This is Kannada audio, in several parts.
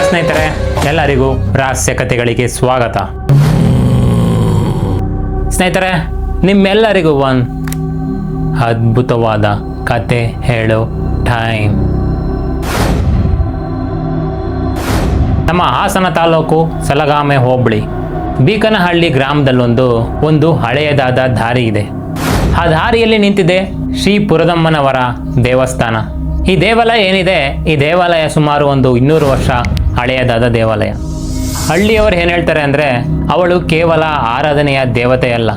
ಸ್ನೇಹಿತರೆ, ಎಲ್ಲರಿಗೂ ರಹಸ್ಯ ಕಥೆಗಳಿಗೆ ಸ್ವಾಗತ. ಸ್ನೇಹಿತರೆ, ನಿಮ್ಮೆಲ್ಲರಿಗೂ ಒಂದು ಅದ್ಭುತವಾದ ಕತೆ ಹೇಳೋ ಟೈಮ್. ನಮ್ಮ ಹಾಸನ ತಾಲೂಕು ಸಲಗಾಮೆ ಹೋಬಳಿ ಬೀಕನಹಳ್ಳಿ ಗ್ರಾಮದಲ್ಲೊಂದು ಹಳೆಯದಾದ ದಾರಿ ಇದೆ. ಆ ದಾರಿಯಲ್ಲಿ ನಿಂತಿದೆ ಶ್ರೀ ಪುರದಮ್ಮನವರ ದೇವಸ್ಥಾನ. ಈ ದೇವಾಲಯ ಏನಿದೆ, ಈ ದೇವಾಲಯ ಸುಮಾರು 200 ವರ್ಷ ಹಳೆಯದಾದ ದೇವಾಲಯ. ಹಳ್ಳಿಯವರು ಏನು ಹೇಳ್ತಾರೆ ಅಂದರೆ, ಅವಳು ಕೇವಲ ಆರಾಧನೆಯ ದೇವತೆಯಲ್ಲ,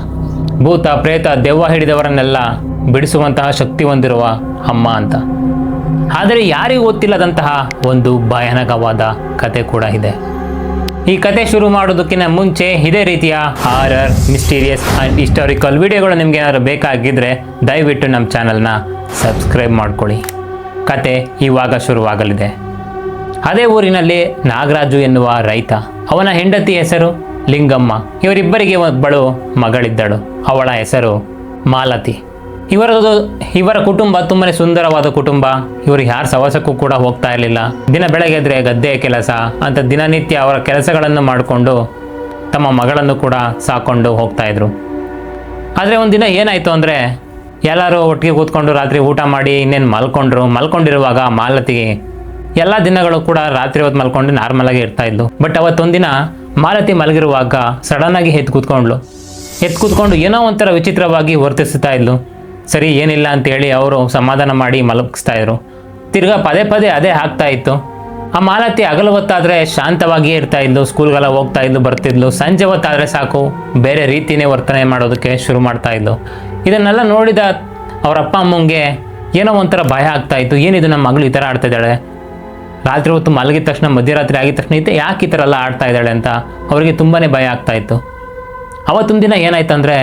ಭೂತ ಪ್ರೇತ ದೆವ್ವ ಹಿಡಿದವರನ್ನೆಲ್ಲ ಬಿಡಿಸುವಂತಹ ಶಕ್ತಿ ಹೊಂದಿರುವ ಅಮ್ಮ ಅಂತ. ಆದರೆ ಯಾರಿಗೂ ಗೊತ್ತಿಲ್ಲದಂತಹ ಒಂದು ಭಯಾನಕವಾದ ಕತೆ ಕೂಡ ಇದೆ. ಈ ಕತೆ ಶುರು ಮಾಡೋದಕ್ಕಿಂತ ಮುಂಚೆ ಇದೇ ರೀತಿಯ ಹಾರರ್, ಮಿಸ್ಟೀರಿಯಸ್ ಆ್ಯಂಡ್ ಹಿಸ್ಟಾರಿಕಲ್ ವಿಡಿಯೋಗಳು ನಿಮ್ಗೆ ಏನಾದ್ರು ಬೇಕಾಗಿದ್ದರೆ ದಯವಿಟ್ಟು ನಮ್ಮ ಚಾನಲ್ನ ಸಬ್ಸ್ಕ್ರೈಬ್ ಮಾಡ್ಕೊಳ್ಳಿ. ಕತೆ ಇವಾಗ ಶುರುವಾಗಲಿದೆ. ಅದೇ ಊರಿನಲ್ಲಿ ನಾಗರಾಜು ಎನ್ನುವ ರೈತ, ಅವನ ಹೆಂಡತಿ ಹೆಸರು ಲಿಂಗಮ್ಮ. ಒಬ್ಬಳು ಮಗಳಿದ್ದಳು, ಅವಳ ಹೆಸರು ಮಾಲತಿ. ಇವರ ಕುಟುಂಬ ತುಂಬಾ ಸುಂದರವಾದ ಕುಟುಂಬ. ಇವ್ರಿಗೆ ಯಾರ ಸವಾಸಕ್ಕೂ ಕೂಡ ಹೋಗ್ತಾ ಇರಲಿಲ್ಲ. ದಿನ ಬೆಳಗ್ಗೆ ಎದ್ರೆ ಗದ್ದೆಯ ಕೆಲಸ ಅಂತ ದಿನನಿತ್ಯ ಅವರ ಕೆಲಸಗಳನ್ನು ಮಾಡಿಕೊಂಡು ತಮ್ಮ ಮಗಳನ್ನು ಕೂಡ ಸಾಕೊಂಡು ಹೋಗ್ತಾ ಇದ್ರು. ಆದರೆ ಒಂದಿನ ಏನಾಯಿತು ಅಂದರೆ, ಎಲ್ಲರೂ ಒಟ್ಟಿಗೆ ಕೂತ್ಕೊಂಡು ರಾತ್ರಿ ಊಟ ಮಾಡಿ ಇನ್ನೇನು ಮಲ್ಕೊಂಡಿರುವಾಗ ಮಾಲತಿಗೆ ಎಲ್ಲ ದಿನಗಳು ಕೂಡ ರಾತ್ರಿ ಹೊತ್ತು ಮಲ್ಕೊಂಡು ನಾರ್ಮಲಾಗಿ ಇರ್ತಾ ಇದ್ಲು. ಬಟ್ ಅವತ್ತೊಂದಿನ ಮಾಲತಿ ಮಲಗಿರುವಾಗ ಸಡನ್ನಾಗಿ ಎದ್ದು ಕೂತ್ಕೊಂಡು ಏನೋ ಒಂಥರ ವಿಚಿತ್ರವಾಗಿ ವರ್ತಿಸ್ತಾ ಇದ್ಲು. ಸರಿ, ಏನಿಲ್ಲ ಅಂತೇಳಿ ಅವರು ಸಮಾಧಾನ ಮಾಡಿ ಮಲಗಿಸ್ತಾ ಇದ್ರು. ತಿರ್ಗಾ ಪದೇ ಪದೇ ಅದೇ ಆಗ್ತಾ ಇತ್ತು. ಆ ಮಾಲತಿ ಹಗಲು ಹೊತ್ತಾದರೆ ಶಾಂತವಾಗಿಯೇ ಇರ್ತಾ ಇದ್ಲು, ಸ್ಕೂಲ್ಗೆಲ್ಲ ಹೋಗ್ತಾ ಇದ್ಲು, ಬರ್ತಿದ್ಲು. ಸಂಜೆ ಹೊತ್ತಾದರೆ ಸಾಕು ಬೇರೆ ರೀತಿಯೇ ವರ್ತನೆ ಮಾಡೋದಕ್ಕೆ ಶುರು ಮಾಡ್ತಾ ಇದ್ಲು. ಇದನ್ನೆಲ್ಲ ನೋಡಿದ ಅವರ ಅಪ್ಪ ಅಮ್ಮಂಗೆ ಏನೋ ಒಂಥರ ಭಯ ಆಗ್ತಾ ಇತ್ತು. ಏನಿದು, ನಮ್ಮ ಮಗಳು ಈ ಥರ ಆಡ್ತಾ ಇದ್ದಾಳೆ, ರಾತ್ರಿ ಹೊತ್ತು ಮಲಗಿದ ತಕ್ಷಣ, ಮಧ್ಯರಾತ್ರಿ ಆಗಿದ ತಕ್ಷಣ ಯಾಕೆ ಈ ಥರ ಎಲ್ಲ ಆಡ್ತಾ ಇದ್ದಾಳೆ ಅಂತ ಅವರಿಗೆ ತುಂಬಾ ಭಯ ಆಗ್ತಾ ಇತ್ತು. ಅವತ್ತೊಂದು ದಿನ ಏನಾಯ್ತು ಅಂದರೆ,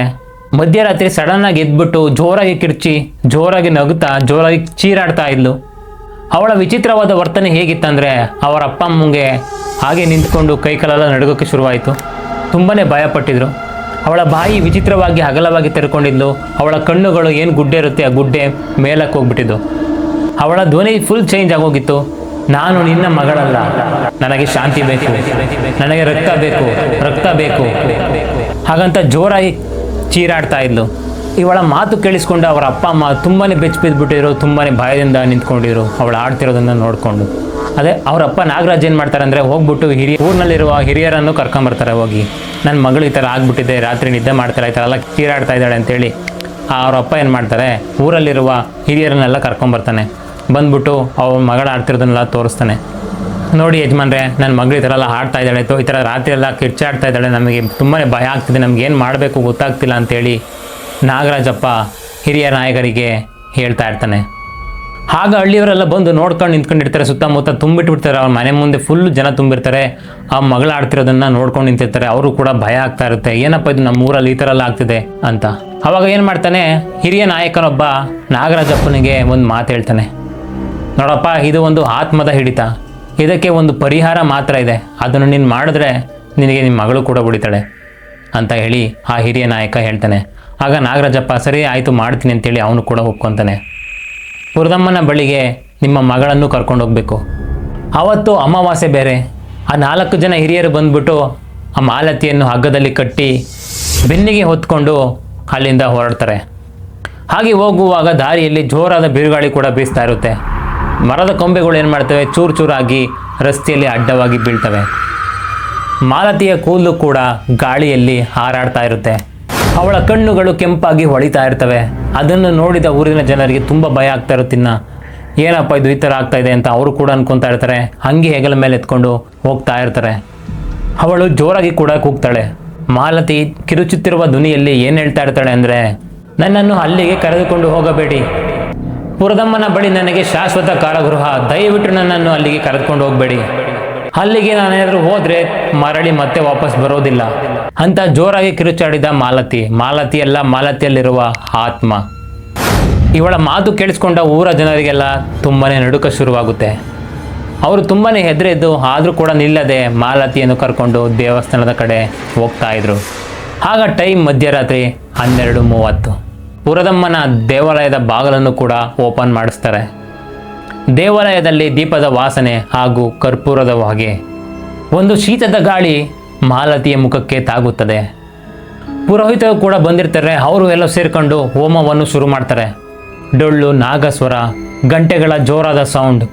ಮಧ್ಯರಾತ್ರಿ ಸಡನ್ನಾಗಿ ಎದ್ಬಿಟ್ಟು ಜೋರಾಗಿ ಕಿರ್ಚಿ, ಜೋರಾಗಿ ನಗುತ್ತಾ, ಜೋರಾಗಿ ಚೀರಾಡ್ತಾ ಇದ್ಲು. ಅವಳ ವಿಚಿತ್ರವಾದ ವರ್ತನೆ ಹೇಗಿತ್ತಂದರೆ, ಅವರ ಅಪ್ಪ ಅಮ್ಮಂಗೆ ಹಾಗೆ ನಿಂತ್ಕೊಂಡು ಕೈಕಾಲೆಲ್ಲ ನಡುಗೋಕ್ಕೆ ಶುರುವಾಯಿತು. ತುಂಬಾ ಭಯಪಟ್ಟಿದ್ರು. ಅವಳ ಬಾಯಿ ವಿಚಿತ್ರವಾಗಿ ಅಗಲವಾಗಿ ತೆರ್ಕೊಂಡಿದ್ಲು. ಅವಳ ಕಣ್ಣುಗಳು ಏನು ಗುಡ್ಡೆ ಇರುತ್ತೆ ಆ ಗುಡ್ಡೆ ಮೇಲಕ್ಕೆ ಹೋಗ್ಬಿಟ್ಟಿದ್ದು. ಅವಳ ಧ್ವನಿ ಫುಲ್ ಚೇಂಜ್ ಆಗೋಗಿತ್ತು. ನಾನು ನಿನ್ನ ಮಗಳಲ್ಲ, ನನಗೆ ಶಾಂತಿ ಬೇಕು, ನನಗೆ ರಕ್ತ ಬೇಕು ಹಾಗಂತ ಜೋರಾಗಿ ಚೀರಾಡ್ತಾ ಇದ್ಲು. ಇವಳ ಮಾತು ಕೇಳಿಸ್ಕೊಂಡು ಅವರ ಅಪ್ಪ ಅಮ್ಮ ತುಂಬಾ ಬೆಚ್ಚ ಬಿದ್ದುಬಿಟ್ಟಿದ್ರು, ತುಂಬಾ ಭಯದಿಂದ ನಿಂತ್ಕೊಂಡಿದ್ರು ಅವಳು ಆಡ್ತಿರೋದನ್ನು ನೋಡಿಕೊಂಡು. ಅದೇ ಅವರಪ್ಪ ನಾಗರಾಜ್ ಏನು ಮಾಡ್ತಾರೆ ಅಂದರೆ, ಹೋಗ್ಬಿಟ್ಟು ಊರಿನಲ್ಲಿರುವ ಹಿರಿಯರನ್ನು ಕರ್ಕೊಂಬರ್ತಾರೆ. ಹೋಗಿ, ನನ್ನ ಮಗಳು ಈ ಥರ ಆಗ್ಬಿಟ್ಟಿದೆ, ರಾತ್ರಿ ನಿದ್ದೆ ಮಾಡ್ತಾರೆ, ಈ ಥರ ಎಲ್ಲ ಚೀರಾಡ್ತಾ ಇದ್ದಾಳೆ ಅಂತೇಳಿ ಅವರಪ್ಪ ಏನು ಮಾಡ್ತಾರೆ, ಊರಲ್ಲಿರುವ ಹಿರಿಯರನ್ನೆಲ್ಲ ಕರ್ಕೊಂಬರ್ತಾನೆ. ಬಂದ್ಬಿಟ್ಟು ಅವ್ರ ಮಗಳು ಆಡ್ತಿರೋದನ್ನೆಲ್ಲ ತೋರಿಸ್ತಾನೆ. ನೋಡಿ ಯಜಮಾನ್ರೆ, ನನ್ನ ಮಗಳು ಈ ಥರ ಎಲ್ಲ ಆಡ್ತಾ ಇದ್ದಾಳೆ, ಈ ಥರ ರಾತ್ರಿ ಎಲ್ಲ ಕಿರ್ಚಾಡ್ತಾ ಇದ್ದಾಳೆ, ನಮಗೆ ತುಂಬಾ ಭಯ ಆಗ್ತಿದೆ, ನಮ್ಗೆ ಏನು ಮಾಡಬೇಕು ಗೊತ್ತಾಗ್ತಿಲ್ಲ ಅಂತೇಳಿ ನಾಗರಾಜಪ್ಪ ಹಿರಿಯ ನಾಯಕರಿಗೆ ಹೇಳ್ತಾ ಇರ್ತಾನೆ. ಆಗ ಹಳ್ಳಿಯವರೆಲ್ಲ ಬಂದು ನೋಡ್ಕೊಂಡು ನಿಂತ್ಕೊಂಡಿರ್ತಾರೆ. ಸುತ್ತಮುತ್ತ ತುಂಬಿಟ್ಬಿಡ್ತಾರೆ. ಅವ್ರ ಮನೆ ಮುಂದೆ ಫುಲ್ ಜನ ತುಂಬಿರ್ತಾರೆ. ಆ ಮಗಳು ಆಡ್ತಿರೋದನ್ನು ನೋಡ್ಕೊಂಡು ನಿಂತಿರ್ತಾರೆ. ಅವರು ಕೂಡ ಭಯ ಆಗ್ತಾ ಇರುತ್ತೆ, ಏನಪ್ಪ ಇದು ನಮ್ಮ ಊರಲ್ಲಿ ಈ ಥರ ಎಲ್ಲ ಆಗ್ತಿದೆ ಅಂತ. ಅವಾಗ ಏನು ಮಾಡ್ತಾನೆ, ಹಿರಿಯ ನಾಯಕನೊಬ್ಬ ನಾಗರಾಜಪ್ಪನಿಗೆ ಒಂದು ಮಾತು ಹೇಳ್ತಾನೆ. ನೋಡಪ್ಪ, ಇದು ಒಂದು ಆತ್ಮದ ಹಿಡಿತ, ಇದಕ್ಕೆ ಒಂದು ಪರಿಹಾರ ಮಾತ್ರ ಇದೆ, ಅದನ್ನು ನೀನು ಮಾಡಿದ್ರೆ ನಿನಗೆ ನಿಮ್ಮ ಮಗಳು ಕೂಡ ಉಳಿತಾಳೆ ಅಂತ ಹೇಳಿ ಆ ಹಿರಿಯ ನಾಯಕ ಹೇಳ್ತಾನೆ. ಆಗ ನಾಗರಾಜಪ್ಪ ಸರಿ ಆಯಿತು ಮಾಡ್ತೀನಿ ಅಂತೇಳಿ ಅವನು ಕೂಡ ಒಪ್ಕೊತಾನೆ. ಪುರದಮ್ಮನ ಬಳಿಗೆ ನಿಮ್ಮ ಮಗಳನ್ನು ಕರ್ಕೊಂಡು ಹೋಗಬೇಕು. ಆವತ್ತು ಅಮಾವಾಸ್ಯೆ ಬೇರೆ. ಆ 4 ಜನ ಹಿರಿಯರು ಬಂದ್ಬಿಟ್ಟು ಆ ಮಾಲತಿಯನ್ನು ಹಗ್ಗದಲ್ಲಿ ಕಟ್ಟಿ ಬೆನ್ನಿಗೆ ಹೊತ್ಕೊಂಡು ಅಲ್ಲಿಂದ ಹೊರಡ್ತಾರೆ. ಹಾಗೆ ಹೋಗುವಾಗ ದಾರಿಯಲ್ಲಿ ಜೋರಾದ ಬಿರುಗಾಳಿ ಕೂಡ ಬೀಸ್ತಾ ಇರುತ್ತೆ. ಮರದ ಕೊಂಬೆಗಳು ಏನು ಮಾಡ್ತವೆ, ಚೂರಾಗಿ ರಸ್ತೆಯಲ್ಲಿ ಅಡ್ಡವಾಗಿ ಬೀಳ್ತವೆ. ಮಾಲತಿಯ ಕೂದಲು ಕೂಡ ಗಾಳಿಯಲ್ಲಿ ಹಾರಾಡ್ತಾ ಇರುತ್ತೆ. ಅವಳ ಕಣ್ಣುಗಳು ಕೆಂಪಾಗಿ ಹೊಳಿತಾ ಇರ್ತವೆ. ಅದನ್ನು ನೋಡಿದ ಊರಿನ ಜನರಿಗೆ ತುಂಬ ಭಯ ಆಗ್ತಾ ಇರುತ್ತಿನ್ನ, ಏನಪ್ಪ ಇದು ಈ ಥರ ಆಗ್ತಾ ಇದೆ ಅಂತ ಅವರು ಕೂಡ ಅನ್ಕೊತಾ ಇರ್ತಾರೆ. ಹಂಗೆ ಹೆಗಲ ಮೇಲೆ ಎತ್ಕೊಂಡು ಹೋಗ್ತಾ ಇರ್ತಾರೆ. ಅವಳು ಜೋರಾಗಿ ಕೂಡ ಕೂಗ್ತಾಳೆ. ಮಾಲತಿ ಕಿರುಚುತ್ತಿರುವ ಧ್ವನಿಯಲ್ಲಿ ಏನು ಹೇಳ್ತಾ ಇರ್ತಾಳೆ ಅಂದರೆ, ನನ್ನನ್ನು ಅಲ್ಲಿಗೆ ಕರೆದುಕೊಂಡು ಹೋಗಬೇಡಿ, ಪುರದಮ್ಮನ ಬಳಿ ನನಗೆ ಶಾಶ್ವತ ಕಾರಾಗೃಹ, ದಯವಿಟ್ಟು ನನ್ನನ್ನು ಅಲ್ಲಿಗೆ ಕರೆದುಕೊಂಡು ಹೋಗಬೇಡಿ, ಅಲ್ಲಿಗೆ ನಾನೇನಾದರೂ ಹೋದರೆ ಮರಳಿ ಮತ್ತೆ ವಾಪಸ್ ಬರೋದಿಲ್ಲ ಅಂತ ಜೋರಾಗಿ ಕಿರುಚಾಡಿದ ಮಾಲತಿಯಲ್ಲ, ಮಾಲತಿಯಲ್ಲಿರುವ ಆತ್ಮ. ಇವಳ ಮಾತು ಕೇಳಿಸ್ಕೊಂಡ ಊರ ಜನರಿಗೆಲ್ಲ ತುಂಬಾ ನಡುಕ ಶುರುವಾಗುತ್ತೆ. ಅವರು ತುಂಬಾ ಹೆದರಿದ್ದು ಆದರೂ ಕೂಡ ನಿಲ್ಲದೆ ಮಾಲತಿಯನ್ನು ಕರ್ಕೊಂಡು ದೇವಸ್ಥಾನದ ಕಡೆ ಹೋಗ್ತಾ ಇದ್ರು. ಆಗ ಟೈಮ್ ಮಧ್ಯರಾತ್ರಿ 12:30. ಪುರದಮ್ಮನ ದೇವಾಲಯದ ಬಾಗಿಲನ್ನು ಕೂಡ ಓಪನ್ ಮಾಡಿಸ್ತಾರೆ. ದೇವಾಲಯದಲ್ಲಿ ದೀಪದ ವಾಸನೆ ಹಾಗೂ ಕರ್ಪೂರದ ಹೊಗೆ ಒಂದು ಶೀತದ ಗಾಳಿ ಮಾಲತಿಯ ಮುಖಕ್ಕೆ ತಾಗುತ್ತದೆ. ಪುರೋಹಿತರು ಕೂಡ ಬಂದಿರ್ತಾರೆ. ಅವರು ಎಲ್ಲ ಸೇರ್ಕೊಂಡು ಹೋಮವನ್ನು ಶುರು ಮಾಡ್ತಾರೆ. ಡೊಳ್ಳು, ನಾಗಸ್ವರ, ಗಂಟೆಗಳ ಜೋರಾದ ಸೌಂಡ್.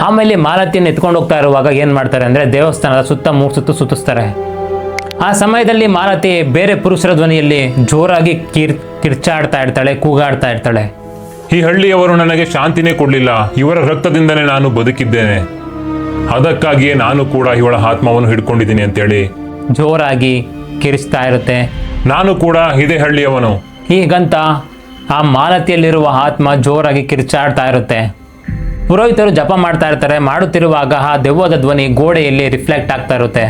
ಆಮೇಲೆ ಮಾಲತಿಯನ್ನು ಎತ್ಕೊಂಡು ಹೋಗ್ತಾ ಇರುವಾಗ ಏನು ಮಾಡ್ತಾರೆ ಅಂದರೆ ದೇವಸ್ಥಾನದ ಸುತ್ತ 3 ಸುತ್ತು ಸುತ್ತಿಸ್ತಾರೆ. ಆ ಸಮಯದಲ್ಲಿ ಮಾಲತಿ ಬೇರೆ ಪುರುಷರ ಧ್ವನಿಯಲ್ಲಿ ಜೋರಾಗಿ ಕಿರ್ಚಾಡ್ತಾ ಇರ್ತಾಳೆ, ಕೂಗಾಡ್ತಾ ಇರ್ತಾಳೆ. ಈ ಹಳ್ಳಿಯವರು ನನಗೆ ಶಾಂತಿನೇ ಕೊಡಲಿಲ್ಲ. ಇವರ ರಕ್ತದಿಂದಲೇ ನಾನು ಬದುಕಿದ್ದೇನೆ. ಅದಕ್ಕಾಗಿಯೇ ನಾನು ಕೂಡ ಇವಳ ಆತ್ಮವನ್ನು ಹಿಡ್ಕೊಂಡಿದ್ದೀನಿ ಅಂತೇಳಿ ಜೋರಾಗಿ ಕಿರಿಸ್ತಾ ಇರುತ್ತೆ. ನಾನು ಕೂಡ ಇದೇ ಹಳ್ಳಿಯವನು. ಹೀಗಂತ ಆ ಮಾಲತಿಯಲ್ಲಿರುವ ಆತ್ಮ ಜೋರಾಗಿ ಕಿರ್ಚಾಡ್ತಾ ಇರುತ್ತೆ. ಪುರೋಹಿತರು ಜಪ ಮಾಡ್ತಾ ಇರ್ತಾರೆ. ಮಾಡುತ್ತಿರುವಾಗ ಆ ದೆವ್ವದ ಧ್ವನಿ ಗೋಡೆಯಲ್ಲಿ ರಿಫ್ಲೆಕ್ಟ್ ಆಗ್ತಾ ಇರುತ್ತೆ.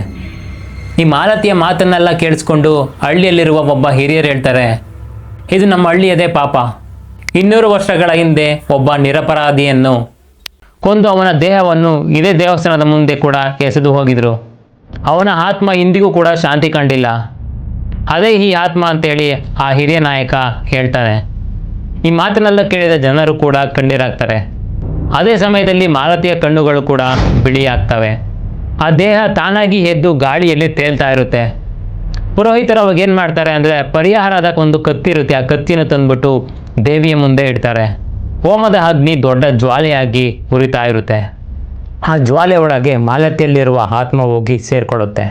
ಈ ಮಾಲತಿಯ ಮಾತನ್ನೆಲ್ಲ ಕೇಳಿಸ್ಕೊಂಡು ಹಳ್ಳಿಯಲ್ಲಿರುವ ಒಬ್ಬ ಹಿರಿಯರು ಹೇಳ್ತಾರೆ, ಇದು ನಮ್ಮ ಹಳ್ಳಿಯದೇ ಪಾಪ. 200 ವರ್ಷಗಳ ಹಿಂದೆ ಒಬ್ಬ ನಿರಪರಾಧಿಯನ್ನು ಕೊಂದು ಅವನ ದೇಹವನ್ನು ಇದೇ ದೇವಸ್ಥಾನದ ಮುಂದೆ ಕೂಡ ಎಸೆದು ಹೋಗಿದ್ರು. ಅವನ ಆತ್ಮ ಇಂದಿಗೂ ಕೂಡ ಶಾಂತಿ ಕಂಡಿಲ್ಲ. ಅದೇ ಈ ಆತ್ಮ ಅಂತೇಳಿ ಆ ಹಿರಿಯ ನಾಯಕ ಹೇಳ್ತಾನೆ. ಈ ಮಾತನ್ನೆಲ್ಲ ಕೇಳಿದ ಜನರು ಕೂಡ ಕಣ್ಣೀರಾಗ್ತಾರೆ. ಅದೇ ಸಮಯದಲ್ಲಿ ಮಾಲತಿಯ ಕಣ್ಣುಗಳು ಕೂಡ ಬಿಳಿಯಾಗ್ತವೆ. ಆ ದೇಹ ತಾನಾಗಿ ಎದ್ದು ಗಾಳಿಯಲ್ಲಿ ತೇಲ್ತಾ ಇರುತ್ತೆ. ಪುರೋಹಿತರು ಅವಾಗ ಏನು ಮಾಡ್ತಾರೆ ಅಂದರೆ ಪರಿಹಾರದ ಒಂದು ಕತ್ತಿ ಇರುತ್ತೆ. ಆ ಕತ್ತಿನ ತಂದುಬಿಟ್ಟು ದೇವಿಯ ಮುಂದೆ ಇಡ್ತಾರೆ. ಹೋಮದ ಅಗ್ನಿ ದೊಡ್ಡ ಜ್ವಾಲೆಯಾಗಿ ಉರಿತಾ ಇರುತ್ತೆ. ಆ ಜ್ವಾಲೆ ಒಳಗೆ ಮಾಲತಿಯಲ್ಲಿರುವ ಆತ್ಮ ಹೋಗಿ ಸೇರಿಕೊಳ್ಳುತ್ತೆ.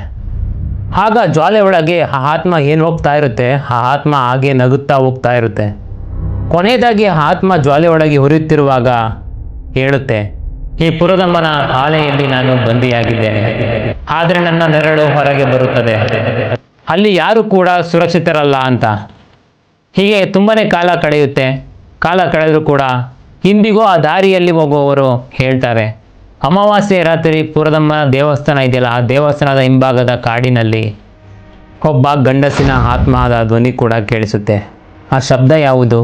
ಆಗ ಜ್ವಾಲೆ ಒಳಗೆ ಆ ಆತ್ಮ ಏನು ಹೋಗ್ತಾ ಇರುತ್ತೆ, ಆ ಆತ್ಮ ಹಾಗೆ ನಗುತ್ತಾ ಹೋಗ್ತಾ ಇರುತ್ತೆ. ಕೊನೆಯದಾಗಿ ಆ ಆತ್ಮ ಜ್ವಾಲೆ ಒಳಗೆ ಉರಿಯುತ್ತಿರುವಾಗ ಹೇಳುತ್ತೆ, ಈ ಪುರದಮ್ಮನ ಆಲೆಯಲ್ಲಿ ನಾನು ಬಂದಿಯಾಗಿದ್ದೇನೆ, ಆದರೆ ನನ್ನ ನೆರಳು ಹೊರಗೆ ಬರುತ್ತದೆ. ಅಲ್ಲಿ ಯಾರು ಕೂಡ ಸುರಕ್ಷಿತರಲ್ಲ ಅಂತ. ಹೀಗೆ ತುಂಬಾ ಕಾಲ ಕಳೆಯುತ್ತೆ. ಕಾಲ ಕಳೆದರೂ ಕೂಡ ಇಂದಿಗೂ ಆ ದಾರಿಯಲ್ಲಿ ಹೋಗುವವರು ಹೇಳ್ತಾರೆ, ಅಮಾವಾಸ್ಯೆ ರಾತ್ರಿ ಪುರದಮ್ಮ ದೇವಸ್ಥಾನ ಇದೆಯಲ್ಲ, ಆ ದೇವಸ್ಥಾನದ ಹಿಂಭಾಗದ ಕಾಡಿನಲ್ಲಿ ಒಬ್ಬ ಗಂಡಸಿನ ಆತ್ಮದ ಧ್ವನಿ ಕೂಡ ಕೇಳಿಸುತ್ತೆ. ಆ ಶಬ್ದ ಯಾವುದು?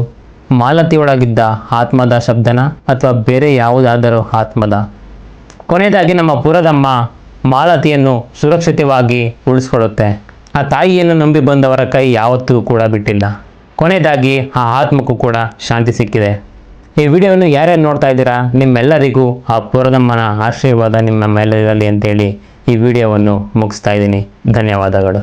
ಮಾಲತಿ ಒಳಗಿದ್ದ ಆತ್ಮದ ಶಬ್ದನ ಅಥವಾ ಬೇರೆ ಯಾವುದಾದರೂ ಆತ್ಮದ? ಕೊನೆಯದಾಗಿ ನಮ್ಮ ಪುರದಮ್ಮ ಮಾಲತಿಯನ್ನು ಸುರಕ್ಷಿತವಾಗಿ ಉಳಿಸ್ಕೊಳ್ಳುತ್ತೆ. ಆ ತಾಯಿಯನ್ನು ನಂಬಿ ಬಂದವರ ಕೈ ಯಾವತ್ತೂ ಕೂಡ ಬಿಟ್ಟಿಲ್ಲ. ಕೊನೆಯದಾಗಿ ಆ ಆತ್ಮಕ್ಕೂ ಕೂಡ ಶಾಂತಿ ಸಿಕ್ಕಿದೆ. ಈ ವಿಡಿಯೋವನ್ನು ಯಾರ್ಯಾರು ನೋಡ್ತಾ ಇದ್ದೀರಾ, ನಿಮ್ಮೆಲ್ಲರಿಗೂ ಆ ಪುರದಮ್ಮನ ಆಶೀರ್ವಾದ ನಿಮ್ಮ ಮೇಲಿರಲಿ ಅಂತೇಳಿ ಈ ವಿಡಿಯೋವನ್ನು ಮುಗಿಸ್ತಾ ಇದ್ದೀನಿ. ಧನ್ಯವಾದಗಳು.